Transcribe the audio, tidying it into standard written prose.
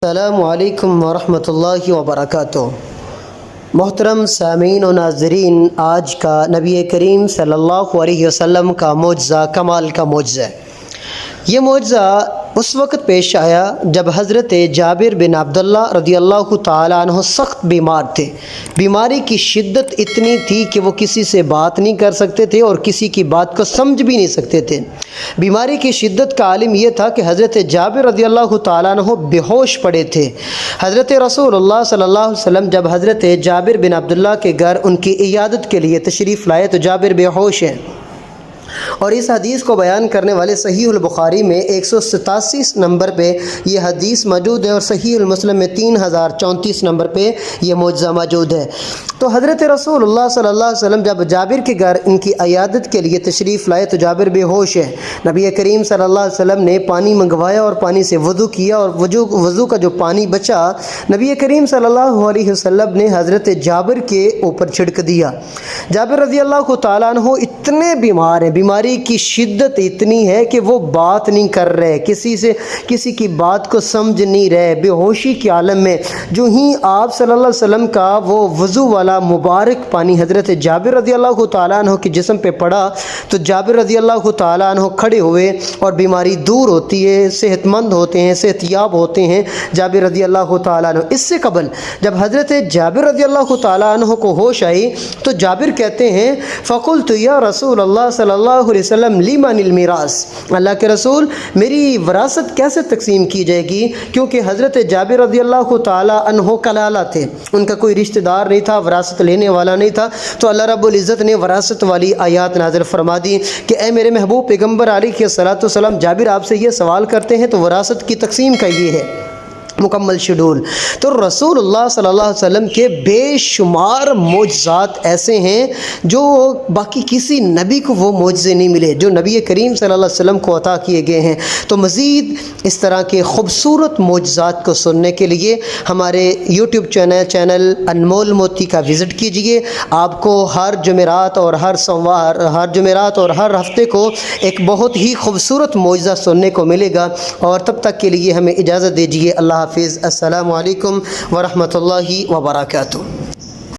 السلام علیکم ورحمۃ اللہ وبرکاتہ۔ محترم سامعین و ناظرین، آج کا نبی کریم صلی اللہ علیہ وسلم کا معجزہ کمال کا معجزہ ہے۔ یہ معجزہ اس وقت پیش آیا جب حضرت جابر بن عبداللہ رضی اللہ تعالیٰ عنہ سخت بیمار تھے۔ بیماری کی شدت اتنی تھی کہ وہ کسی سے بات نہیں کر سکتے تھے اور کسی کی بات کو سمجھ بھی نہیں سکتے تھے۔ بیماری کی شدت کا عالم یہ تھا کہ حضرت جابر رضی اللہ تعالیٰ عنہ بے ہوش پڑے تھے۔ حضرت رسول اللہ صلی اللہ علیہ وسلم جب حضرت جابر بن عبداللہ کے گھر ان کی عیادت کے لیے تشریف لائے تو جابر بے ہوش ہیں، اور اس حدیث کو بیان کرنے والے صحیح البخاری میں 187 نمبر پہ یہ حدیث موجود ہے، اور صحیح المسلم میں 3034 نمبر پہ یہ معجزہ موجود ہے۔ تو حضرت رسول اللہ صلی اللہ علیہ وسلم جب جابر کے گھر ان کی عیادت کے لیے تشریف لائے تو جابر بے ہوش ہے۔ نبی کریم صلی اللہ علیہ وسلم نے پانی منگوایا اور پانی سے وضو کیا، اور وضو کا جو پانی بچا نبی کریم صلی اللہ علیہ وسلم نے حضرت جابر کے اوپر چھڑک دیا۔ جابر رضی اللہ تعالیٰ عنہ اتنے بیمار ہیں، بیماری کی شدت اتنی ہے کہ وہ بات نہیں کر رہے، کسی کی بات کو سمجھ نہیں رہے، بے ہوشی کے عالم میں۔ جو ہی آپ صلی اللہ علیہ وسلم کا وہ وضو والا مبارک پانی حضرت جابر رضی اللہ تعالیٰ عنہ کے جسم پہ پڑا تو جابر رضی اللہ تعالیٰ عنہ کھڑے ہوئے، اور بیماری دور ہوتی ہے، صحت مند ہوتے ہیں، صحت یاب ہوتے ہیں جابر رضی اللہ تعالیٰ عنہ۔ اس سے قبل جب حضرت جابر رضی اللہ تعالیٰ عنہ کو ہوش آئی تو جابر کہتے ہیں فقلت یا رسول اللہ صلی اللہ علیہ وسلم لمن المیراث، اللہ کے رسول میری وراثت کیسے تقسیم کی جائے گی؟ کیونکہ حضرت جابر رضی اللہ تعالیٰ عنہ کلالہ تھے، ان کا کوئی رشتہ دار نہیں تھا، وراثت لینے والا نہیں تھا۔ تو اللہ رب العزت نے وراثت والی آیات نازل فرما دی کہ اے میرے محبوب پیغمبر علیہ الصلوۃ والسلام، جابر آپ سے یہ سوال کرتے ہیں تو وراثت کی تقسیم کا یہ ہے مکمل شیڈول۔ تو رسول اللہ صلی اللہ علیہ وسلم کے بے شمار معجزات ایسے ہیں جو باقی کسی نبی کو وہ معجزے نہیں ملے جو نبی کریم صلی اللہ علیہ وسلم کو عطا کیے گئے ہیں۔ تو مزید اس طرح کے خوبصورت معجزات کو سننے کے لیے ہمارے یوٹیوب چینل انمول موتی کا وزٹ کیجئے۔ آپ کو ہر جمعرات اور ہر ہفتے کو ایک بہت ہی خوبصورت معجزہ سننے کو ملے گا، اور تب تک کے لیے ہمیں اجازت دیجیے۔ اللہ حافظ۔ السلام علیکم ورحمۃ اللہ وبرکاتہ۔